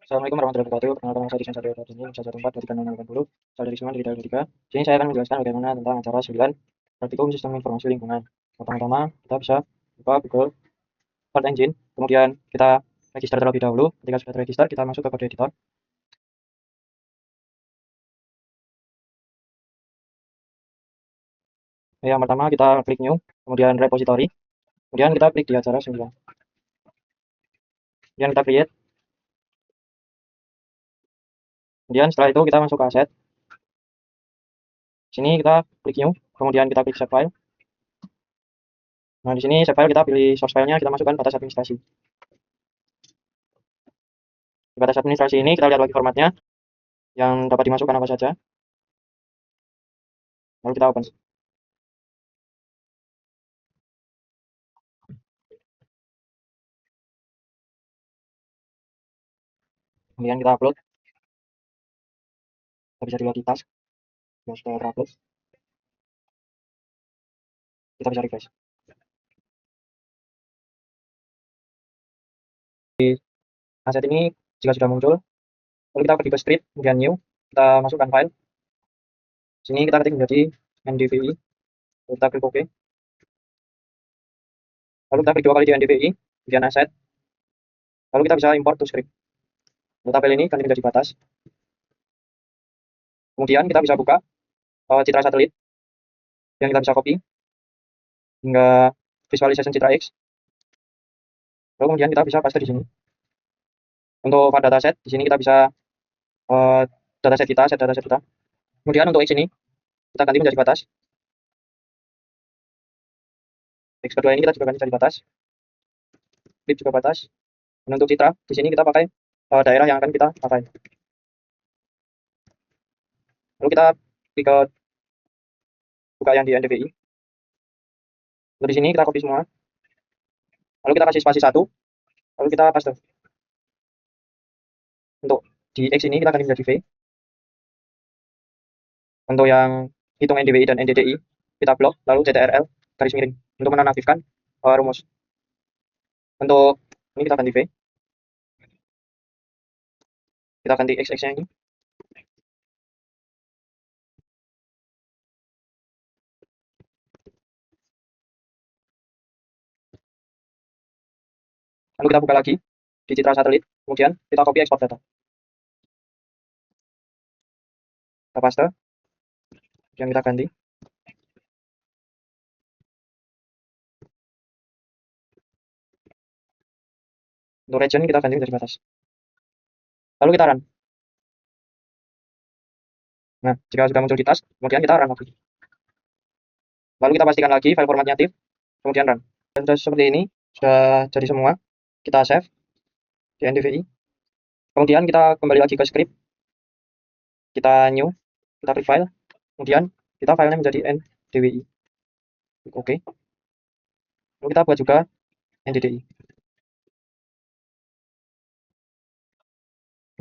Assalamualaikum warahmatullahi wabarakatuh. Perkenalkan saya Desain Satrio ini 114 Asal dari Suman dari Daerah 3. Sini saya akan menjelaskan bagaimana tentang acara 9 Praktikum Sistem Informasi Lingkungan. Pertama-tama kita bisa buka Google Search Engine, kemudian kita register terlebih dahulu. Ketika sudah terregister, kita masuk ke kode editor. Yang pertama kita klik New, kemudian Repository, kemudian kita klik di acara 9. Kemudian kita create. Kemudian setelah itu kita masuk ke aset. Sini kita klik New, kemudian kita klik Save File. Nah, di sini save file kita pilih source filenya, kita masukkan batas administrasi. Di batas administrasi ini kita lihat lagi formatnya yang dapat dimasukkan apa saja. Lalu kita open. Kemudian kita upload. Kita bisa dilihat di task. Yang sudah terupload. Kita bisa refresh. Di aset ini jika sudah muncul, lalu kita pergi ke script, kemudian new, kita masukkan file. Sini kita ketik menjadi ndvi. Lalu kita klik OK. Lalu kita klik 2 kali di ndvi, kemudian aset. Lalu kita bisa import to script. Lalu tabel ini ganti menjadi batas. Kemudian kita bisa buka citra satelit yang kita bisa copy hingga visualisasi citra X. Lalu kemudian kita bisa paste di sini. Untuk file dataset, di sini kita bisa dataset kita, set dataset kita. Kemudian untuk X ini kita ganti menjadi batas. X kedua ini kita juga ganti menjadi batas. Flip juga batas. Dan untuk citra, di sini kita pakai daerah yang akan kita pakai. Lalu kita klik ke buka yang di ndvi. Lalu di sini kita copy semua. Lalu kita kasih spasi 1. Lalu kita paste. Untuk di X ini kita ganti menjadi V. Untuk yang hitung ndwi dan nddi kita blok, lalu ctrl garis miring untuk menonaktifkan rumus. Untuk ini kita ganti V. Kita ganti XX-nya ini. Lalu kita buka lagi di citra satelit, kemudian kita copy export data. Kita paste, kemudian kita ganti. Untuk region kita ganti menjadi batas. Lalu kita run. Nah, jika sudah muncul di task, kemudian kita run lagi. Lalu kita pastikan lagi file formatnya aktif, kemudian run. Dan sudah seperti ini, sudah jadi semua. Kita save di ndvi. Kemudian kita kembali lagi ke script. Kita new, kita klik file, kemudian kita filenya menjadi ndwi. Oke. Lalu kita buat juga nddi.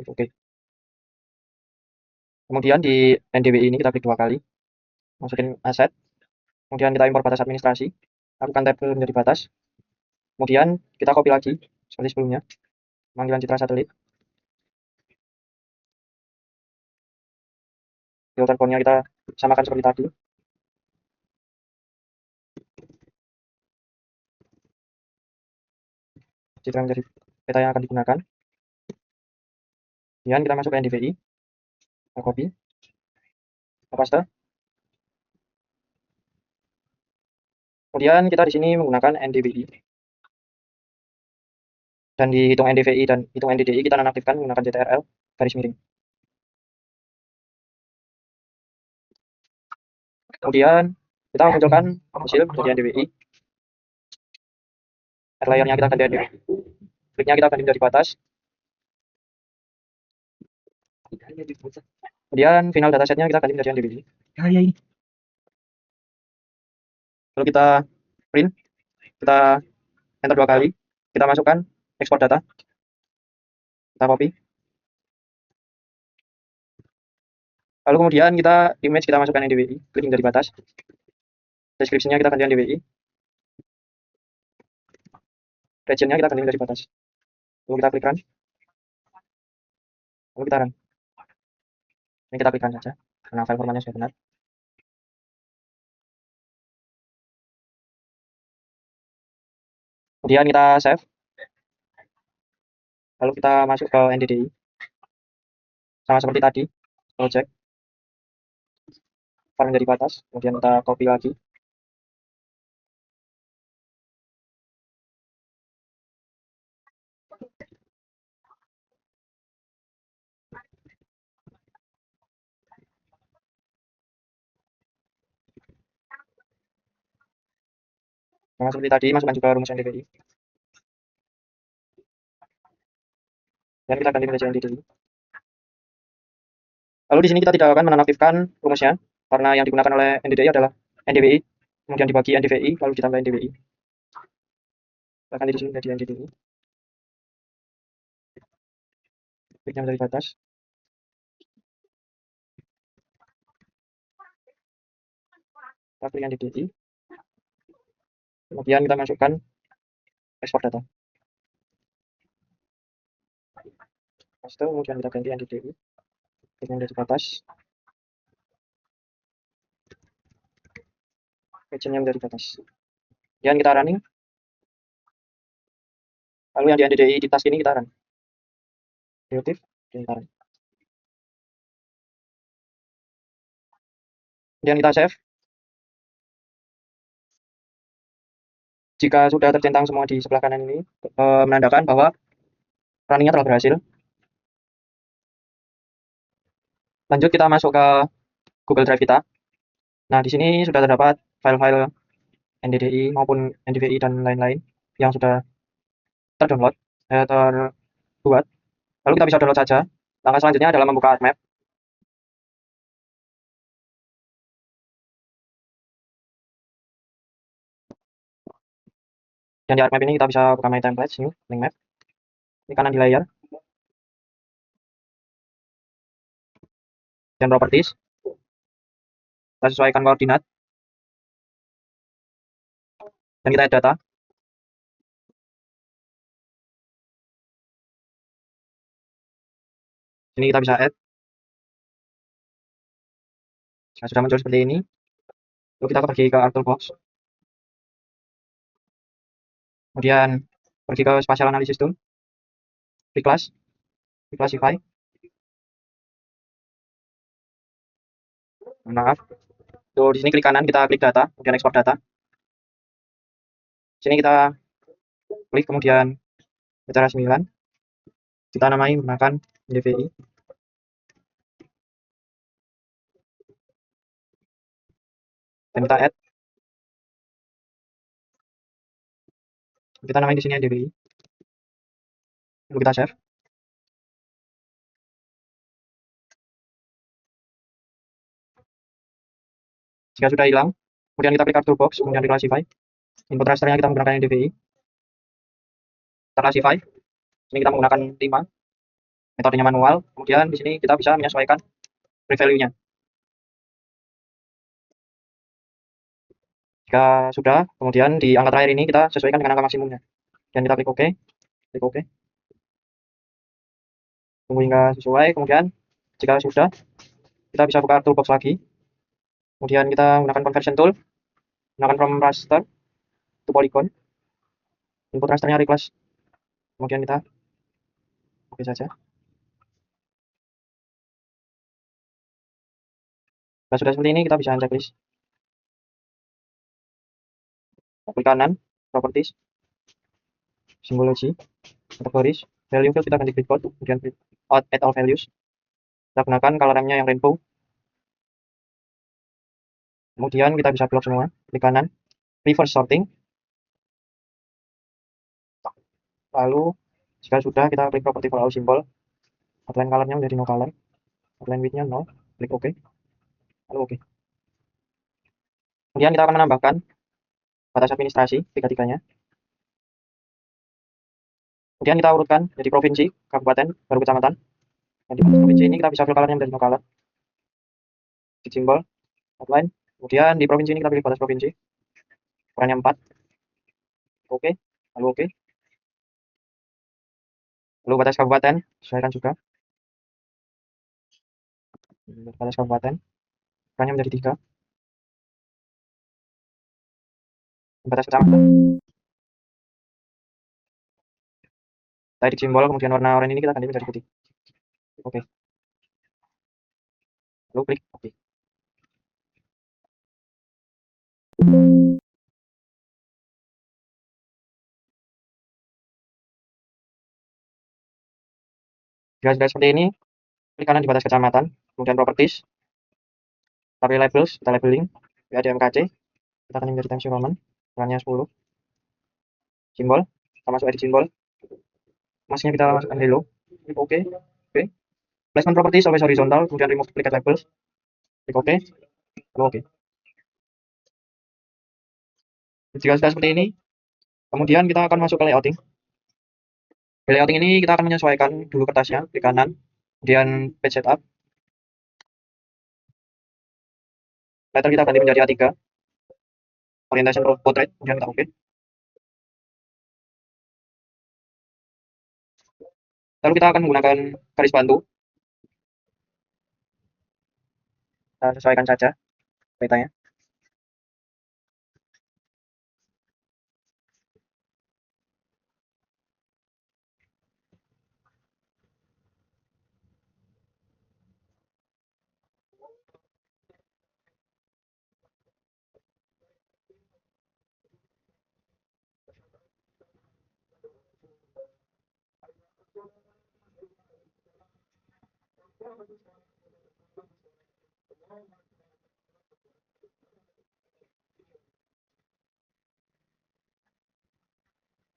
Oke. Kemudian di ndwi ini kita klik 2 kali, masukin aset, kemudian kita import batas administrasi, lakukan tab menjadi batas, kemudian kita copy lagi seperti sebelumnya, panggilan citra satelit. Filter font-nya kita samakan seperti tadi. Citra menjadi peta yang akan digunakan. Kemudian kita masuk ke ndvi, kita copy, kita paste. Kemudian kita di sini menggunakan ndvi. Dan di hitung ndvi dan hitung nddi kita nonaktifkan menggunakan ctrl garis miring. Kemudian kita munculkan hasil dari ndvi. Layer-nya kita ganti ndvi. Kliknya kita ganti menjadi batas. Kemudian final datasetnya kita ganti menjadi ndvi. Lalu kita print, kita enter 2 kali, kita masukkan export data, kita copy. Lalu kemudian kita image kita masukkan ndvi, klik menjadi batas. Deskripsinya kita ganti ndvi. Region-nya kita ganti menjadi batas. Lalu kita klik run. lalu kita run. Ini kita klikkan saja karena file formatnya sudah benar. Kemudian kita save, lalu kita masuk ke NDDI sama seperti tadi, project file menjadi batas, kemudian kita copy lagi, sama seperti tadi masukkan juga rumus NDDI dan kita ganti menjadi NDDI. Lalu di sini kita tidak akan menonaktifkan rumusnya karena yang digunakan oleh NDDI adalah NDWI, kemudian dibagi NDVI, lalu ditambah NDWI. Kita ganti di sini menjadi NDDI. Kliknya menjadi batas. Kita klik NDDI. Kemudian kita masukkan ekspor data. Paste, kemudian kita ganti NDDI. Kliknya menjadi batas. Regionnya menjadi batas. Kemudian kita running. Lalu yang di NDDI di task ini kita run. Executive, kita run. Kemudian kita save. Jika sudah tercentang semua di sebelah kanan ini, menandakan bahwa runningnya telah berhasil. Lanjut kita masuk ke Google Drive kita. Nah, di sini sudah terdapat file-file NDDI maupun NDVI dan lain-lain yang sudah terdownload, terbuat. Lalu kita bisa download saja. Langkah selanjutnya adalah membuka ArcMap. Dan di ArcMap ini kita bisa buka My Templates, New, Link Map. Ini kanan di layer. Dan Properties. Kita sesuaikan koordinat. Dan kita add data. Sini kita bisa add. Jika sudah muncul seperti ini, lalu kita pergi ke ArcToolbox. Kemudian pergi ke Spatial Analysis Tool. Reclass, Reclassify. Maaf. Tuh, di sini klik kanan, kita klik data, kemudian ekspor data. Sini kita klik, kemudian bicara 9. Kita namai menggunakan NDVI. Dan kita add. Kita namai di sini NDVI. Lalu kita save. Jika sudah hilang, kemudian kita klik ArcToolbox, kemudian Reclassify. Input rasternya kita menggunakan NDVI. Kita classify. Sini kita menggunakan 5. Metodenya manual. Kemudian di sini kita bisa menyesuaikan prevalue-nya. Jika sudah, kemudian di angka terakhir ini kita sesuaikan dengan angka maksimumnya. Dan kita klik OK. Klik OK. Tunggu hingga sesuai. Kemudian jika sudah, kita bisa buka toolbox lagi. Kemudian kita menggunakan conversion tool. Gunakan from raster to polygon. Input rasternya reclass. Kemudian kita oke saja. Nah, sudah seperti ini, kita bisa checklist. Klik kanan, properties, symbology, kategoris, value field kita ganti gridcode, kemudian add all values. Kita gunakan color ramenya yang rainbow. Kemudian kita bisa blok semua. Klik kanan, reverse sorting. Lalu jika sudah, kita klik property for all symbol. Outline colornya menjadi no color. Outline widthnya 0. Klik OK. Lalu OK. Kemudian kita akan menambahkan batas administrasi tiga-tiganya. Kemudian kita urutkan jadi provinsi, kabupaten, baru kecamatan. Dan di provinsi ini kita bisa fill colornya menjadi no color. Klik simbol, outline. Kemudian di provinsi ini kita pilih batas provinsi. Ukurannya 4. Oke. Lalu oke. Lalu batas kabupaten, sesuaikan juga. batas kabupaten, ukurannya menjadi 3, batas kecamatan. Kita edit simbol, kemudian warna oranye ini kita ganti menjadi putih. Oke. Lalu klik oke. Jika sudah seperti ini, klik kanan di batas kecamatan, kemudian properties, tapi labels, kita labeling, PADMKC, kita akan menjadi Times New Roman, ukurannya 10, simbol, kita masuk edit simbol, masnya kita masukkan hello, klik oke, oke, placement properties always horizontal, kemudian remove duplicate labels, klik oke, lalu oke. Jika sudah seperti ini, kemudian kita akan masuk ke layouting. Di layouting ini kita akan menyesuaikan dulu kertasnya, klik kanan, kemudian page setup, letter kita ganti menjadi A3, orientation portrait, kemudian kita oke. Lalu kita akan menggunakan garis bantu, kita sesuaikan saja petanya.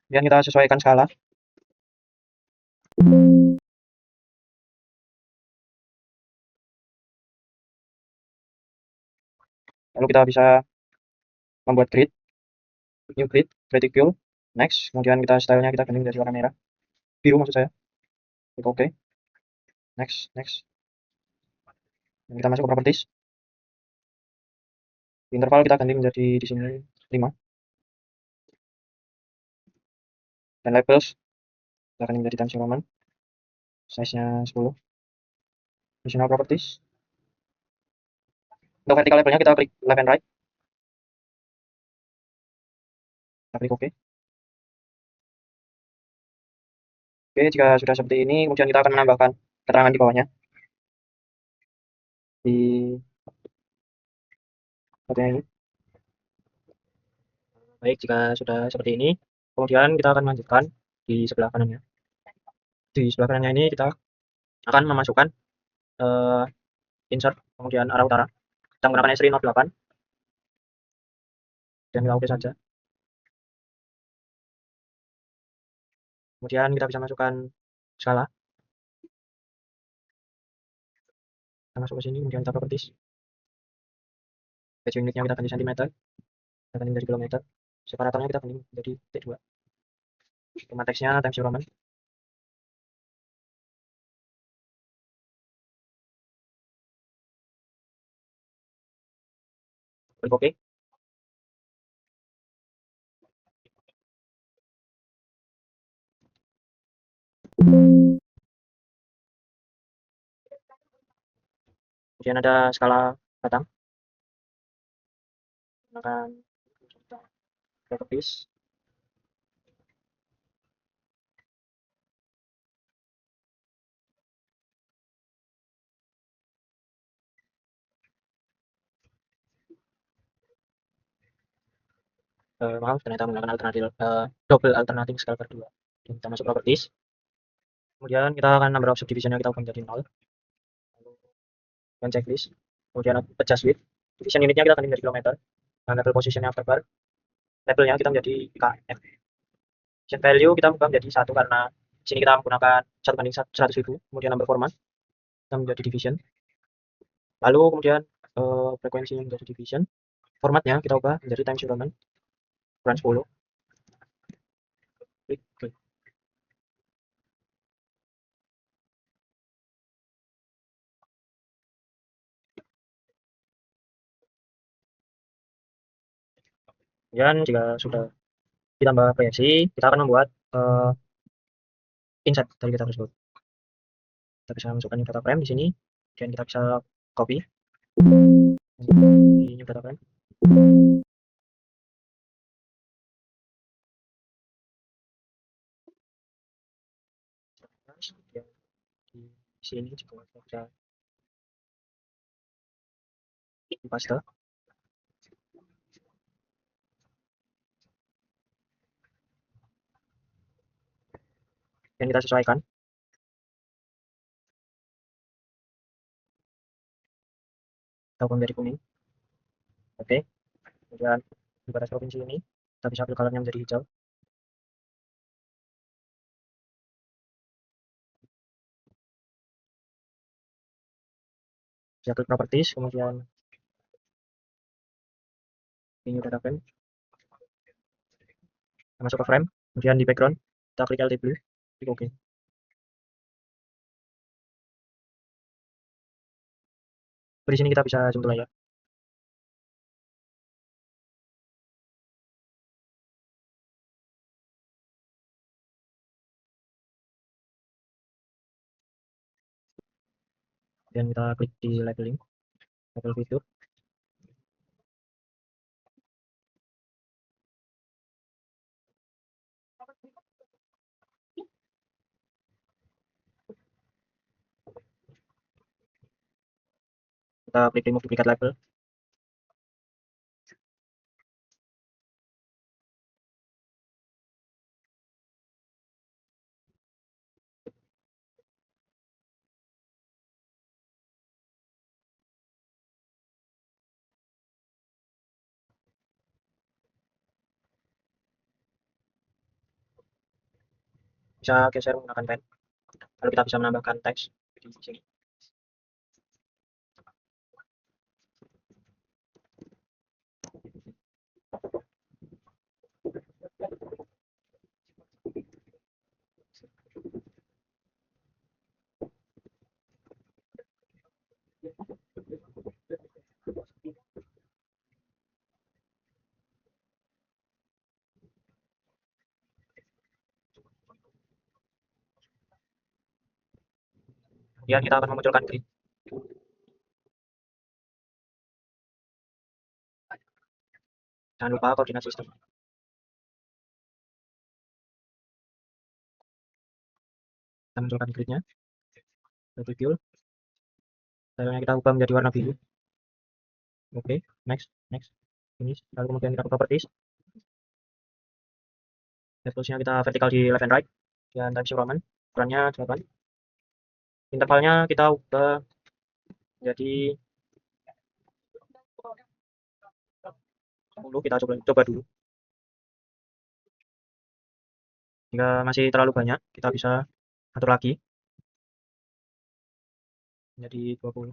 Kemudian kita sesuaikan skala. Lalu kita bisa membuat grid, new grid, reticule, next, kemudian kita stylenya kita ganti menjadi warna merah, biru maksud saya, klik oke, next, next. Dan kita masuk ke properties, interval kita ganti menjadi di sini 5, dan labels kita ganti menjadi Times New Roman, size-nya 10, additional properties. Untuk vertical labelnya kita klik left and right, kita klik oke. Oke, jika sudah seperti ini, kemudian kita akan menambahkan keterangan di bawahnya, di fotonya ini. Baik, jika sudah seperti ini, kemudian kita akan melanjutkan di sebelah kanannya. Di sebelah kanannya ini kita akan memasukkan insert, kemudian arah utara. Kita menggunakan S3 Note 8, dan kita oke saja. Kemudian kita bisa masukkan skala. Kita masuk ke sini, kemudian kita properties. Page unitnya kita ganti cm, kita ganti menjadi kilometer. Separatornya kita ganti menjadi T2. Tema teksnya Times New Roman. Klik oke. Kemudian ada skala batang. Gunakan properties. Maaf, ternyata menggunakan alternatif double alternating scale per 2. Dan kita masuk properties. Kemudian kita akan number of subdivisionnya kita ubah menjadi 0. Dan checklist. Kemudian adjust width. Division unitnya kita ganti menjadi kilometer. Dan level positionnya after bar. Labelnya kita menjadi KF. Division value kita ubah menjadi 1 karena sini kita menggunakan 1/100.000. Kemudian number format kita menjadi division. Lalu kemudian frekuensi menjadi division. Formatnya kita ubah menjadi Times New Roman, ukuran 10. Klik, klik. Kemudian jika sudah ditambah proyeksi, kita akan membuat inset dari kita tersebut. Kita bisa masukkan data frame di sini, dan kita bisa copy, di new data frame. Kemudian di sini juga bisa di paste. Dan kita sesuaikan. Kita ubah menjadi kuning. Oke. Kemudian di batas provinsi ini kita bisa ambil colornya menjadi hijau. Bisa klik properties, kemudian di new data frame, kita masuk ke frame, kemudian di background kita klik LT blue, klik OK. Di sini kita bisa zoom to layar. Dan kita klik di labeling, label fitur. Kita klik remove duplicate label. Bisa geser menggunakan pen. Lalu kita bisa menambahkan teks di sini. Kemudian kita akan memunculkan grid. Jangan lupa koordinat sistem. Kita munculkan gridnya. Double stylenya kita ubah menjadi warna biru. Oke, next. Finish. Lalu kemudian kita ke properties. Levelsnya kita vertikal di left and right. Dan Times New Roman, ukurannya 8. Intervalnya kita ubah jadi 10. Kita coba dulu. Jika masih terlalu banyak, kita bisa atur lagi menjadi 20.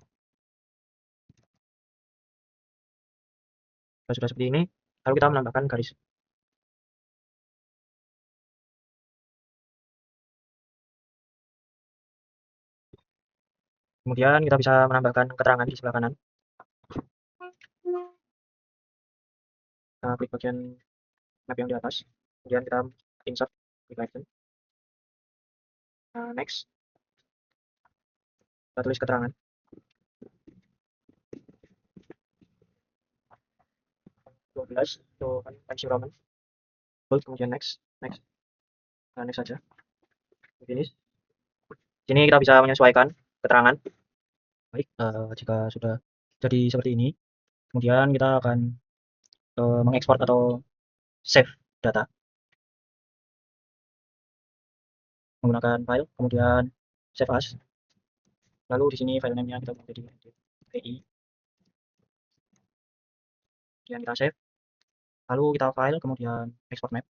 Jika sudah seperti ini, lalu kita menambahkan garis. Kemudian kita bisa menambahkan keterangan di sebelah kanan. Kita klik bagian map yang di atas, kemudian kita insert, klik icon. Next. Kita tulis keterangan. Itu kan Times New Roman. Kemudian next. Next saja. Finish. Sini kita bisa menyesuaikan keterangan. Baik, jika sudah jadi seperti ini, kemudian kita akan mengekspor atau save data menggunakan file, kemudian save as. Lalu di sini file name-nya kita ubah jadi PI. Kemudian kita save. Lalu kita file, kemudian export map.